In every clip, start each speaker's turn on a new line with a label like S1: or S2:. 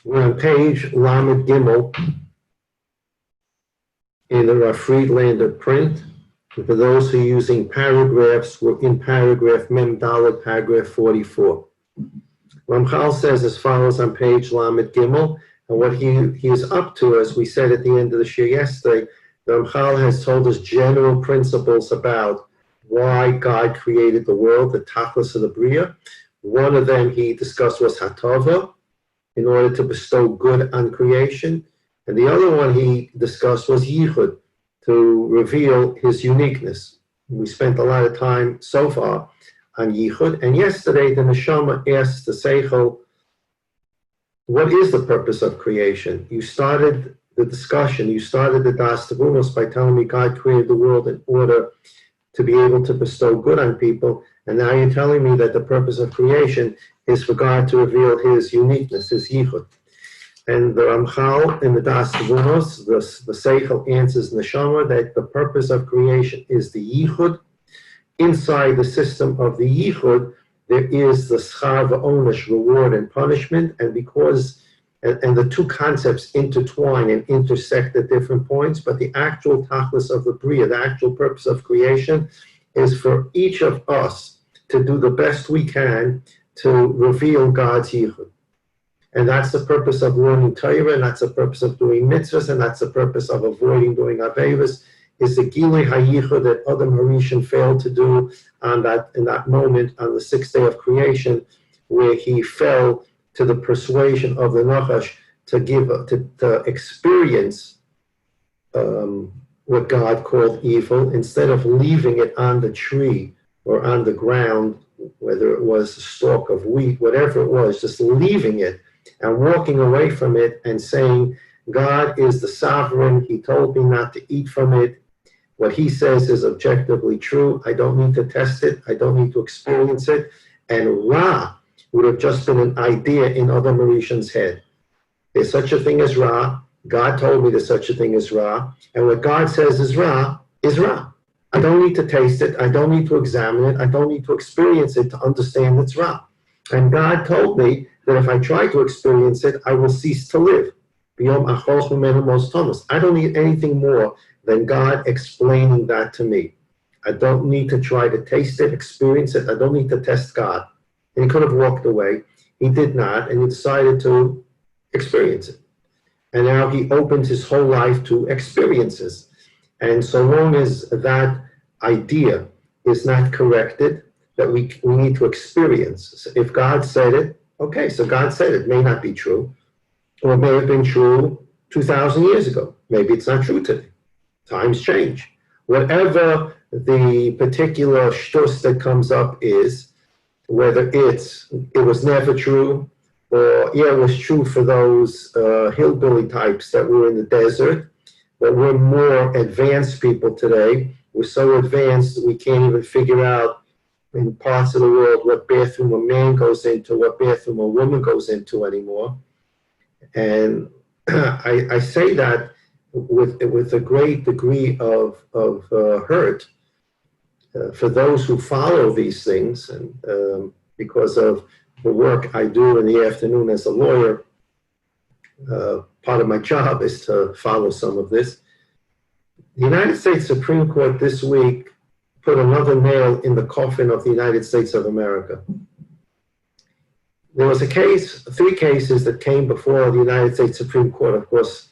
S1: We're on page Lamed Gimel in the Friedlander print. And for those who are using paragraphs, we're in paragraph Mem Dalet, paragraph 44. Ramchal says as follows on page Lamed Gimel, and what he is up to, as we said at the end of the shir yesterday, Ramchal has told us general principles about why God created the world, the tachlis of the Bria. One of them he discussed was Hatava, in order to bestow good on creation. And the other one he discussed was Yichud, to reveal his uniqueness. We spent a lot of time so far on Yichud. And yesterday the Neshama asked the Seichel, what is the purpose of creation? You started the discussion, you started the Daas Tevunos by telling me God created the world in order to be able to bestow good on people. And now you're telling me that the purpose of creation is for God to reveal his uniqueness, his yichud. And the Ramchal in the Daas Tevunos, the Seichel answers Neshama that the purpose of creation is the yichud. Inside the system of the yichud, there is the schar v'onesh, reward and punishment, and because the two concepts intertwine and intersect at different points, but the actual tachlis of the Bria, the actual purpose of creation, is for each of us to do the best we can to reveal God's yichud. And that's the purpose of learning Torah, and that's the purpose of doing mitzvahs, and that's the purpose of avoiding doing averos, is the gilui hayichud that Adam Harishon failed to do in that moment on the sixth day of creation, where he fell to the persuasion of the Nachash to experience what God called evil, instead of leaving it on the tree or on the ground, whether it was a stalk of wheat, whatever it was, just leaving it and walking away from it and saying, God is the sovereign, he told me not to eat from it. What he says is objectively true. I don't need to test it. I don't need to experience it. And Ra would have just been an idea in Adam Harishon's head. There's such a thing as Ra. God told me there's such a thing as Ra. And what God says is Ra is Ra. I don't need to taste it. I don't need to examine it. I don't need to experience it to understand it's Ra. And God told me that if I try to experience it, I will cease to live. I don't need anything more than God explaining that to me. I don't need to try to taste it, experience it. I don't need to test God. And he could have walked away. He did not, and he decided to experience it. And now he opens his whole life to experiences. And so long as that idea is not corrected, that we need to experience. So if God said it, okay, so God said it. It may not be true, or it may have been true 2,000 years ago. Maybe it's not true today. Times change. Whatever the particular shtus that comes up is, whether it was never true, or yeah, it was true for those hillbilly types that were in the desert, but we're more advanced people today. We're so advanced that we can't even figure out in parts of the world what bathroom a man goes into, what bathroom a woman goes into anymore. And I say that with a great degree of hurt for those who follow these things, and because of the work I do in the afternoon as a lawyer, part of my job is to follow some of this. The United States Supreme Court this week put another nail in the coffin of the United States of America. There was three cases that came before the United States Supreme Court. Of course,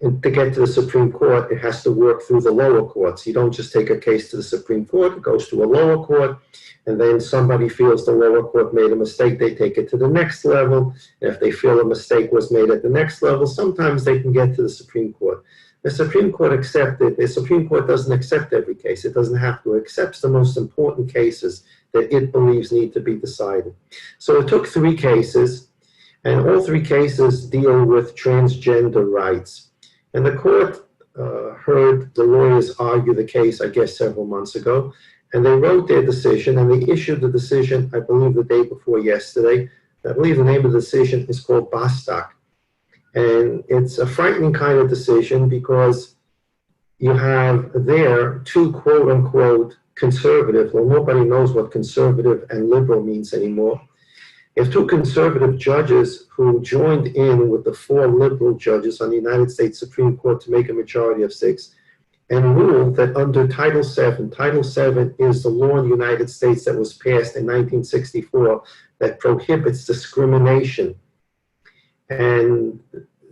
S1: to get to the Supreme Court, it has to work through the lower courts. You don't just take a case to the Supreme Court, it goes to a lower court, and then somebody feels the lower court made a mistake, they take it to the next level. And if they feel a mistake was made at the next level, sometimes they can get to the Supreme Court. The Supreme Court doesn't accept every case. It doesn't have to. It accepts the most important cases that it believes need to be decided. So it took three cases, and all three cases deal with transgender rights. And the court heard the lawyers argue the case, I guess, several months ago, and they wrote their decision, and they issued the decision, I believe, the day before yesterday. I believe the name of the decision is called Bastak. And it's a frightening kind of decision because you have there two quote-unquote conservative, well, nobody knows what conservative and liberal means anymore, If two conservative judges who joined in with the four liberal judges on the United States Supreme Court to make a majority of 6 and ruled that under Title VII is the law in the United States that was passed in 1964 that prohibits discrimination. And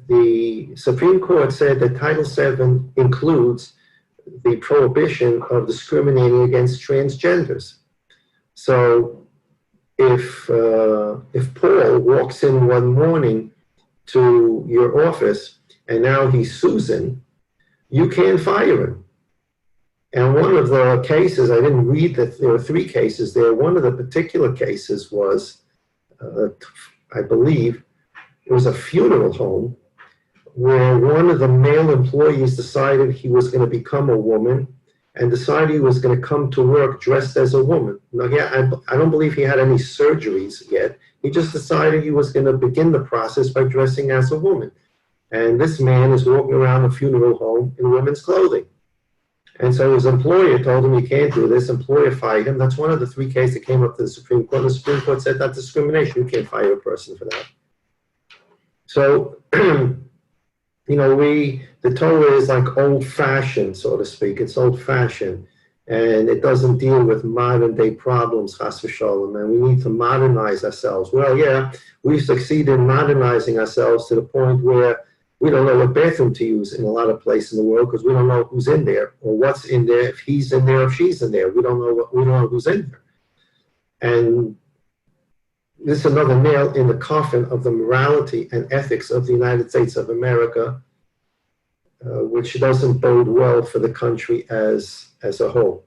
S1: the Supreme Court said that Title VII includes the prohibition of discriminating against transgenders. So if Paul walks in one morning to your office and now he's Susan, you can't fire him. And one of the cases, I didn't read that there were 3 cases there. One of the particular cases was, I believe, it was a funeral home where one of the male employees decided he was going to become a woman and decided he was going to come to work dressed as a woman. Now, yeah, I don't believe he had any surgeries yet. He just decided he was going to begin the process by dressing as a woman. And this man is walking around a funeral home in women's clothing. And so his employer told him, you can't do this. Employer fired him. That's one of the 3 cases that came up to the Supreme Court. The Supreme Court said that's discrimination. You can't fire a person for that. So, you know, the Torah is like old-fashioned, so to speak. It's old-fashioned. And it doesn't deal with modern-day problems, chas v'sholom, and we need to modernize ourselves. Well, yeah, we've succeeded in modernizing ourselves to the point where we don't know what bathroom to use in a lot of places in the world because we don't know who's in there or what's in there, if he's in there, if she's in there. We don't know who's in there. And this is another nail in the coffin of the morality and ethics of the United States of America, which doesn't bode well for the country as a whole.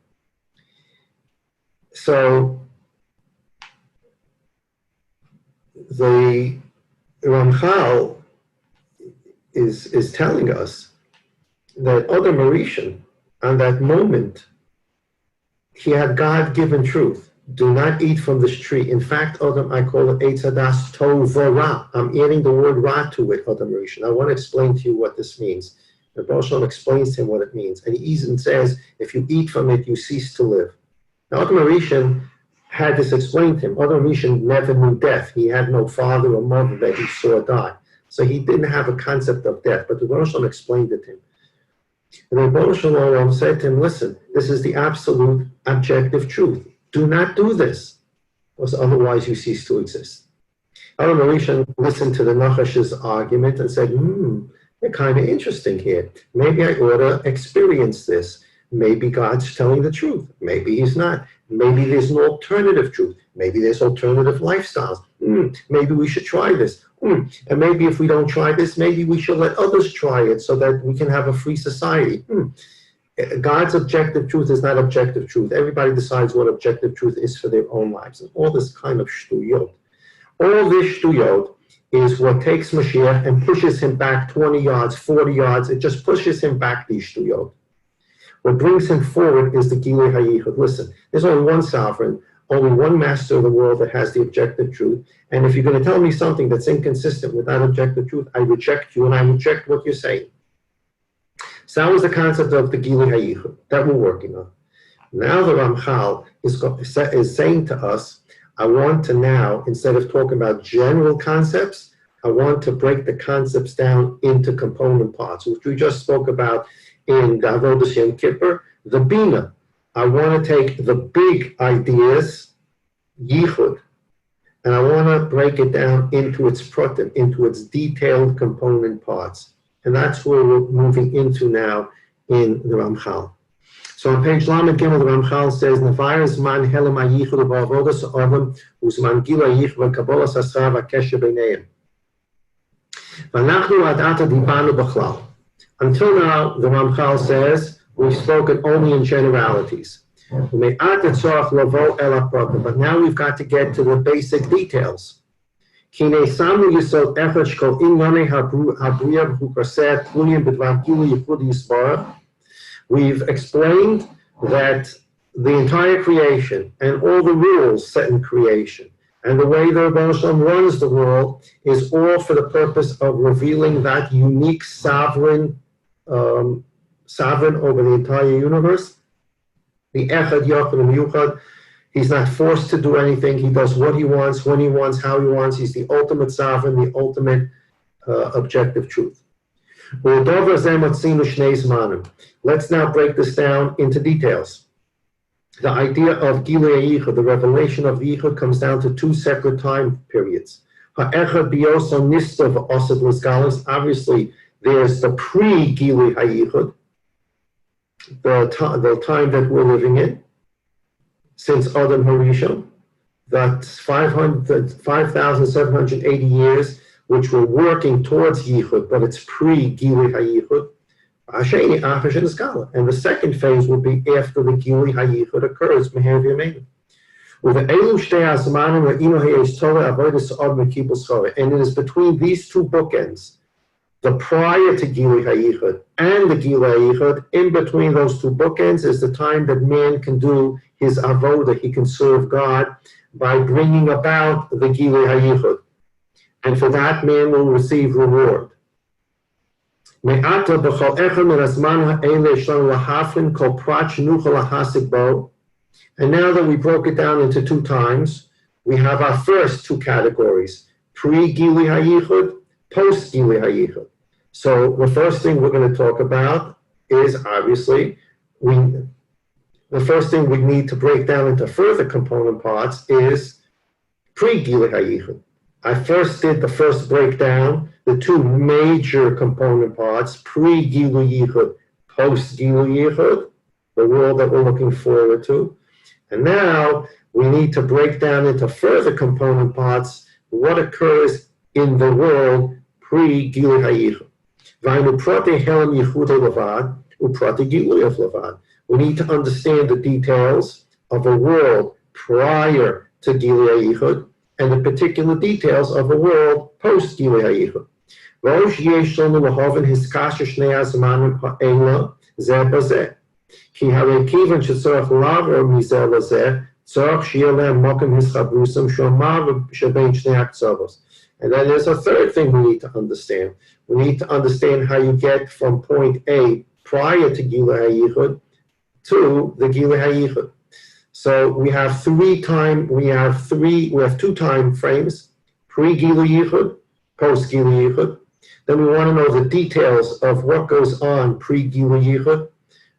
S1: So the Ramchal is telling us that Adam Rishon, on that moment, he had God-given truth. Do not eat from this tree. In fact, Adam, I call it Eitz Hadas Tov Ra. I'm adding the word Ra to it, Adam Rishon. I want to explain to you what this means. The Baruch Shalom explains to him what it means. And he even says, if you eat from it, you cease to live. Now, Adam Rishon had this explained to him. Adam Rishon never knew death. He had no father or mother that he saw die. So he didn't have a concept of death, but the Baruch Shalom explained it to him. And the Baruch Shalom said to him, listen, this is the absolute objective truth. Do not do this, because otherwise you cease to exist. Adam Rishon listened to the Nachash's argument and said, they're kind of interesting here. Maybe I ought to experience this. Maybe God's telling the truth. Maybe he's not. Maybe there's an alternative truth. Maybe there's alternative lifestyles. Maybe we should try this. And maybe if we don't try this, maybe we should let others try it so that we can have a free society. God's objective truth is not objective truth. Everybody decides what objective truth is for their own lives. And all this kind of shtuyot. All this shtuyot is what takes Mashiach and pushes him back 20 yards, 40 yards. It just pushes him back, these shtuyot. What brings him forward is the Gilui HaYichud. Listen, there's only one sovereign, only one master of the world that has the objective truth. And if you're going to tell me something that's inconsistent with that objective truth, I reject you and I reject what you're saying. So that was the concept of the Gilui HaYichud that we're working on. Now the Ramchal is saying to us, I want to now, instead of talking about general concepts, I want to break the concepts down into component parts, which we just spoke about in the Avodas Yom Kippur, the Bina. I want to take the big ideas, Yichud, and I want to break it down into its pratim, into its detailed component parts. And that's where we're moving into now in the Ramchal. So on page Lamed Gimel, the Ramchal says, "Nefayr zman helam hayichud ba'avodas adam uzman gila yichud v'kabolas hasar v'kesher b'neiim. V'anachnu ad ata dibanu b'chlal." Until now, the Ramchal says, we've spoken only in generalities. But now we've got to get to the basic details. We've explained that the entire creation and all the rules set in creation and the way the Rebbe Shalom runs the world is all for the purpose of revealing that unique sovereign over the entire universe, the Echad Yachad and Yuchad, He's not forced to do anything. He does what he wants, when he wants, how he wants. He's the ultimate sovereign, the ultimate objective truth. Let's now break this down into details. The idea of Gilui Yichud, the revelation of the Yichud, comes down to two separate time periods. Obviously, there's the pre-Gilui HaYichud, the time that we're living in, since Adam Harishon, that's 5,780 years, which we're working towards Yichud, but it's pre-Gilui HaYichud. And the second phase will be after the Gilui HaYichud occurs, Meher V'Yameinu. And it is between these two bookends, the prior to Gilui HaYichud and the Gilui HaYichud, in between those two bookends is the time that man can do his avodah, he can serve God by bringing about the Gilui HaYichud. And for that, man will receive reward. And now that we broke it down into two times, we have our first two categories, pre-Gilui HaYichud, post-Gilui HaYichud. So the first thing we're going to talk about is, obviously, the first thing we need to break down into further component parts is pre-Gilui HaYichud. I first did the first breakdown, the two major component parts, pre-Gilui Yichud, post-Gilui Yichud, the world that we're looking forward to. And now we need to break down into further component parts what occurs in the world pre-Gilui HaYichud. We need to understand the details of a world prior to Gilui HaYichud and the particular details of a world post-Gilui HaYichud. And then there's a third thing we need to understand. We need to understand how you get from point A prior to Gilui HaYichud to the Gilui HaYichud. So we have two time frames, pre-Gilui Yichud, post-Gilui Yichud. Then we want to know the details of what goes on pre-Gilui Yichud,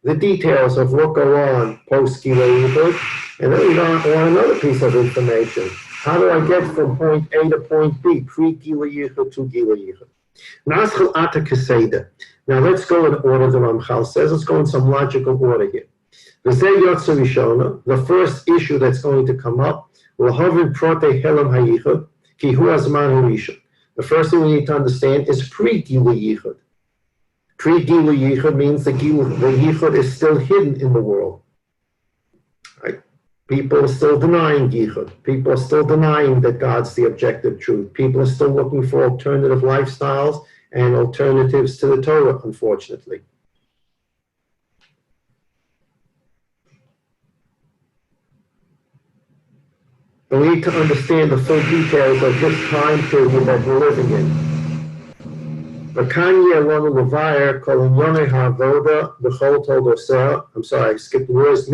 S1: the details of what go on post-Gilui Yichud, and then we want another piece of information. How do I get from point A to point B, pre-Gilui Yichud to Gilui Yichud? Now let's go in order the Ramchal says. Let's go in some logical order here. The first issue that's going to come up, the first thing we need to understand is pre-Gilui Yichud. Pre-Gilui Yichud means the Yichud is still hidden in the world. Right? People are still denying Yichud. People are still denying that God's the objective truth. People are still looking for alternative lifestyles and alternatives to the Torah, unfortunately. We need to understand the full details of this time period that we're living in. I'm sorry, I skipped the words.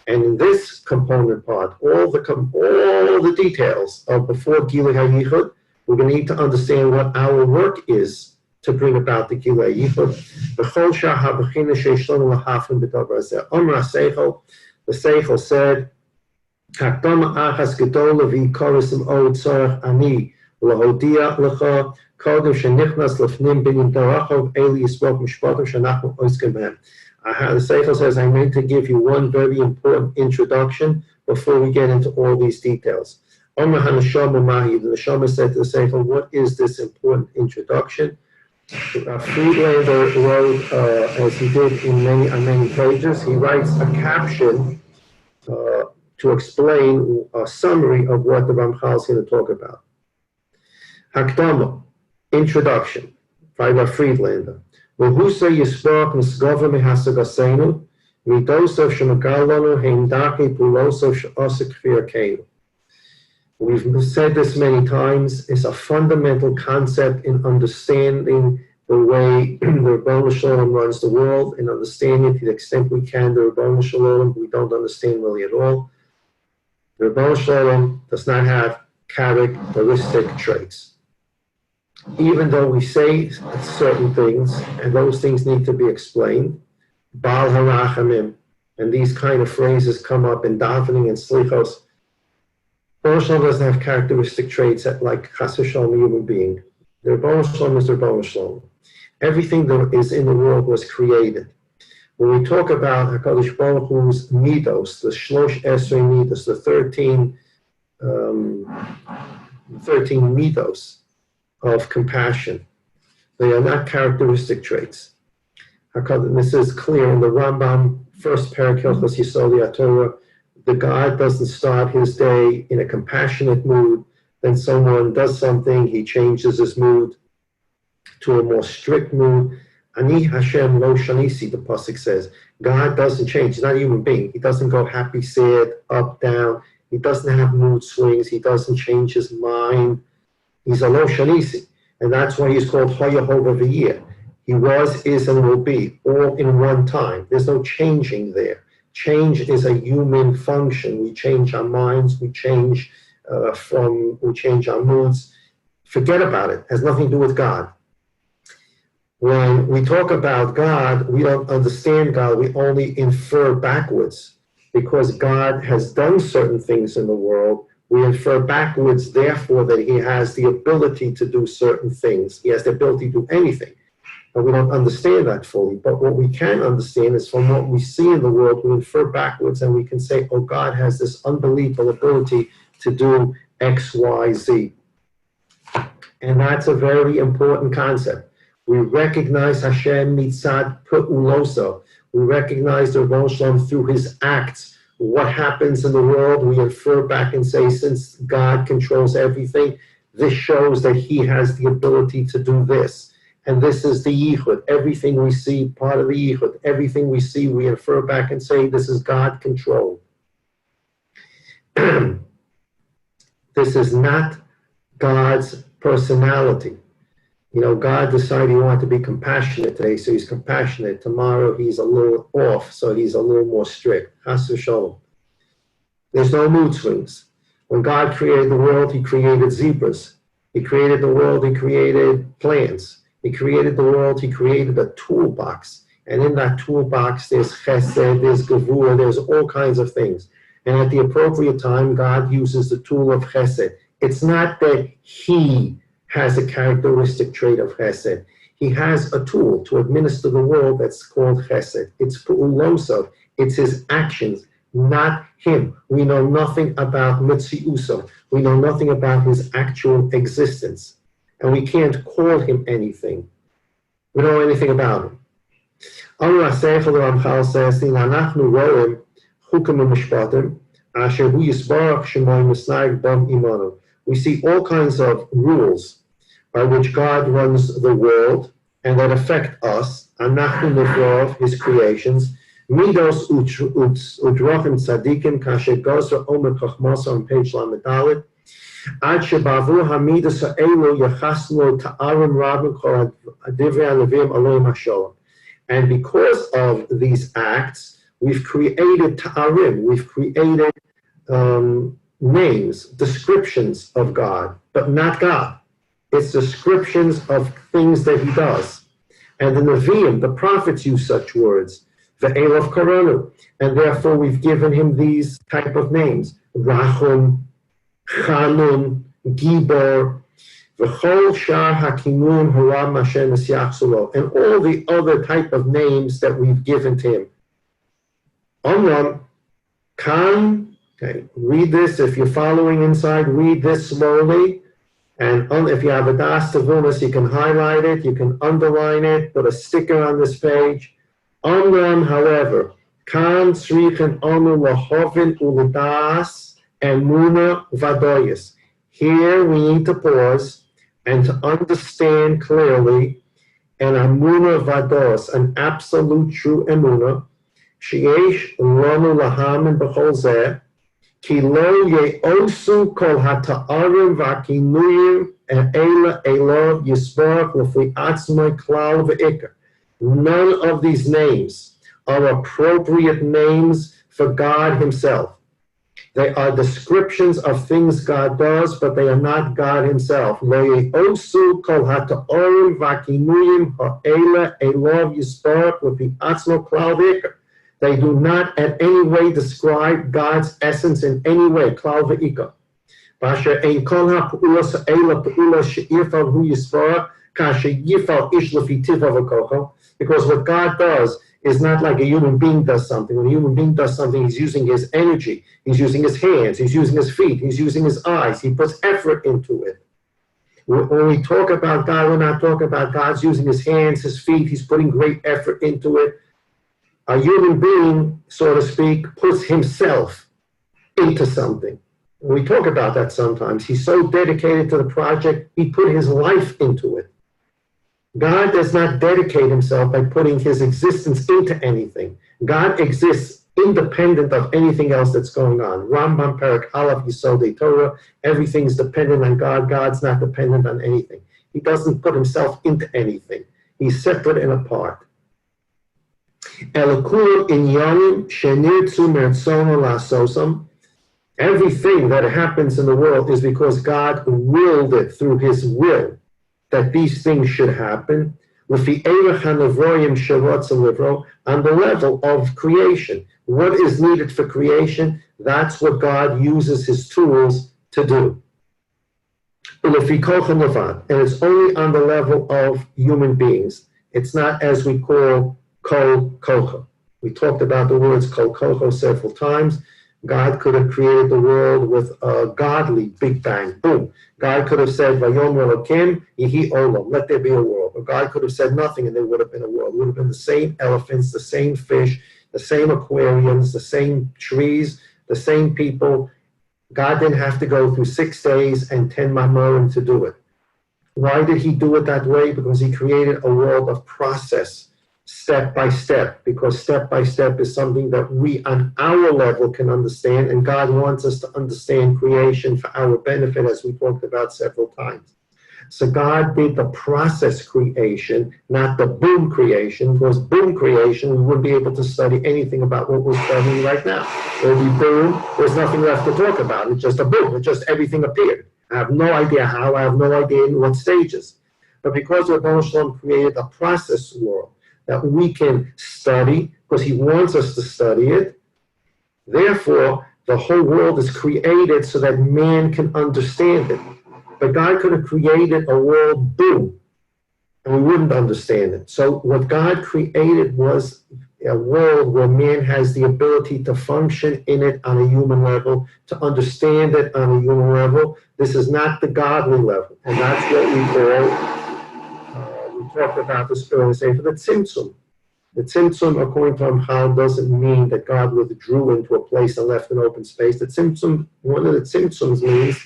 S1: And in this component part, all the details of before Gilui HaYichud, we're going to need to understand what our work is to bring about the Gilui HaYichud. The Seichel said, the Seichel says, I'm going to give you one very important introduction before we get into all these details. The Neshama said to the Seichel, what is this important introduction? Friedlander wrote, as he did on many pages, he writes a caption to explain a summary of what the Ramchal is going to talk about. Hakdama, introduction, by Friedlander. We've said this many times. It's a fundamental concept in understanding the way the Rebbeinu Shalom runs the world and understanding to the extent we can the Rebbeinu Shalom. We don't understand really at all. The Rebbeinu Shalom does not have characteristic traits. Even though we say certain things, and those things need to be explained, Baal Harachamim, and these kind of phrases come up in davening and slichos. Rebbeinu Shalom doesn't have characteristic traits like Chas v'Shalom, a human being. The Rebbeinu Shalom is the Rebbeinu Shalom. Everything that is in the world was created. When we talk about HaKadosh Baruch Hu's midos, the shlosh esrei midos, the 13 midos of compassion, they are not characteristic traits. This is clear in the Rambam, first parak Hilchos Yisod Torah. The God doesn't start his day in a compassionate mood. Then someone does something, he changes his mood to a more strict mood. Ani Hashem lo shanisi, the pasuk says. God doesn't change. He's not a human being. He doesn't go happy, sad, up, down. He doesn't have mood swings. He doesn't change his mind. He's a lo shanisi. And that's why he's called HaYehovah V'yeh. He was, is, and will be, all in one time. There's no changing there. Change is a human function. We change our minds. We change our moods. Forget about it. It has nothing to do with God. When we talk about God, we don't understand God. We only infer backwards. Because God has done certain things in the world, we infer backwards, therefore, that he has the ability to do certain things. He has the ability to do anything. And we don't understand that fully. But what we can understand is from what we see in the world, we infer backwards and we can say, oh, God has this unbelievable ability to do X, Y, Z. And that's a very important concept. We recognize Hashem mitzad pe'uloso. We recognize the Rebbeinu Shalom through his acts. What happens in the world, we infer back and say, since God controls everything, this shows that he has the ability to do this. And this is the yichud. Everything we see, part of the yichud. Everything we see, we infer back and say, this is God controlled. This is not God's personality. You know, God decided he wanted to be compassionate today, so he's compassionate. Tomorrow he's a little off, so he's a little more strict. Chas v'Shalom. There's no mood swings. When God created the world, he created zebras. He created the world, he created plants. He created the world, he created a toolbox. And in that toolbox, there's chesed, there's gevurah, there's all kinds of things. And at the appropriate time, God uses the tool of chesed. It's not that he has a characteristic trait of chesed. He has a tool to administer the world that's called chesed. It's pu'ulosav. It's his actions, not him. We know nothing about mitziusav. We know nothing about his actual existence. And we can't call him anything. We don't know anything about him. Amar HaSeichel, the Ramchal says, Anachnu ro'im chukim u'mishpatim asher hu yisbarach shemayim misnag bam imanu. We see all kinds of rules by which God runs the world and that affect us, Anachnu Nivrov, his creations, Midos Udrachim Tzadikim, Kasher Gosra Omer Chachmasa on page Lamedalit, Ad Shebavu Hamidas Ha'elu Yachaslo Ta'arim Rabin Kol Divrei Alevim Aloim HaSholem. And because of these acts, we've created Ta'arim, we've created names, descriptions of God, but not God. It's descriptions of things that he does. And the Nevi'im, the prophets, use such words. Ve'elav Karanu. And therefore we've given him these type of names. Rachum, Chanun, Gibor, V'chol Shar Hakimun Haram Hashem Esyach Sulo. And all the other type of names that we've given to him. Omram, Kan, okay, read this. If you're following inside, read this slowly. And if you have a Daas Tevunos, you can highlight it, you can underline it, put a sticker on this page. Omram, however, kan tzrichen anu lahovin u'ledas emuna vadoyis. Here we need to pause and to understand clearly an emuna vados, an absolute true emuna, sheyesh lanu lahamin b'chol zeh, Ki lo ye'osu kol hata'arim v'akinuyim eila elo yisbarach l'fi atzmai klal v'ikar. None of these names are appropriate names for God himself. They are descriptions of things God does, but they are not God himself. Lo ye'osu kol hata'arim v'akinuyim ha'ela elo yisbarach l'fi atzmai klal v'ikar. They do not in any way describe God's essence in any way. Klal v'ikar. Basher ein kol ha'pu'ulas ha'ela pu'ulas she'ifal hu yisbarach kasher yifal ish lefi tiva v'kocho. Because what God does is not like a human being does something. When a human being does something, he's using his energy, he's using his hands, he's using his feet, he's using his eyes, he puts effort into it. When we talk about God, we're not talking about God's using his hands, his feet, he's putting great effort into it. A human being, so to speak, puts himself into something. We talk about that sometimes. He's so dedicated to the project, he put his life into it. God does not dedicate himself by putting his existence into anything. God exists independent of anything else that's going on. Rambam Perek Aleph Yisodei Torah, everything's dependent on God. God's not dependent on anything. He doesn't put himself into anything. He's separate and apart. Everything that happens in the world is because God willed it through his will that these things should happen on the level of creation. What is needed for creation? That's what God uses his tools to do. And it's only on the level of human beings. It's not as we call kol kocha. We talked about the words kol kocha several times. God could have created the world with a godly big bang, boom. God could have said, Vayomer Elokim, Yehi Olam, let there be a world. Or God could have said nothing and there would have been a world. It would have been the same elephants, the same fish, the same aquariums, the same trees, the same people. God didn't have to go through 6 days and 10 mamorim to do it. Why did he do it that way? Because he created a world of process, step by step, because step by step is something that we on our level can understand, and God wants us to understand creation for our benefit, as we talked about several times. So God did the process creation, not the boom creation, because boom creation, we wouldn't be able to study anything about what we're studying right now. It would be boom, there's nothing left to talk about. It's just a boom, it's just everything appeared. I have no idea how, I have no idea in what stages. But because Rebbeinu Shalom created a process world that we can study, because he wants us to study it, therefore, the whole world is created so that man can understand it. But God could have created a world, boom, and we wouldn't understand it. So what God created was a world where man has the ability to function in it on a human level, to understand it on a human level. This is not the godly level, and that's what we call, we talked about this earlier, say for the tzimtzum. The tzimtzum, according to Ramchal, doesn't mean that God withdrew into a place and left an open space. The tzimtzum, one of the tzimtzums means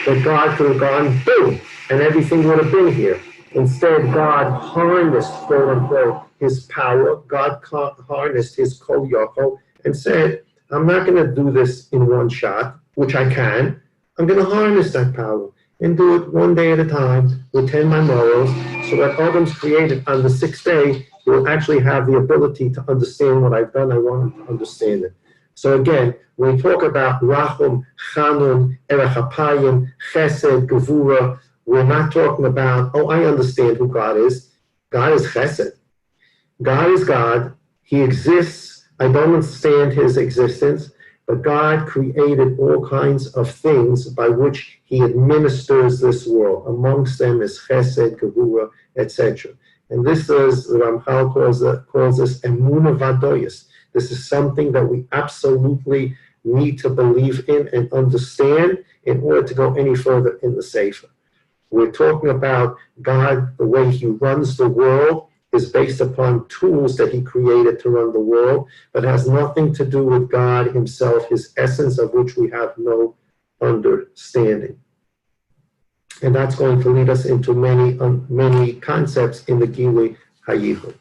S1: that God could have gone, boom, and everything would have been here. Instead, God harnessed, quote unquote, his power. God harnessed his kol yachol and said, I'm not going to do this in one shot, which I can. I'm going to harness that power and do it one day at a time with 10 mamoros, so that Adam's created on the 6th day, he will actually have the ability to understand what I've done. I want him to understand it. So again, when we talk about Rachum, Chanun, Erech Hapayim, Chesed, Gevura, we're not talking about, oh, I understand who God is. God is Chesed. God is God. He exists. I don't understand his existence. But God created all kinds of things by which he administers this world. Amongst them is Chesed, Gevura, etc. And this is, Ramchal calls this Emunah Vadoyos. This is something that we absolutely need to believe in and understand in order to go any further in the Sefer. We're talking about God, the way he runs the world is based upon tools that he created to run the world, but has nothing to do with God himself, his essence of which we have no understanding. And that's going to lead us into many concepts in the Gilui HaYichud.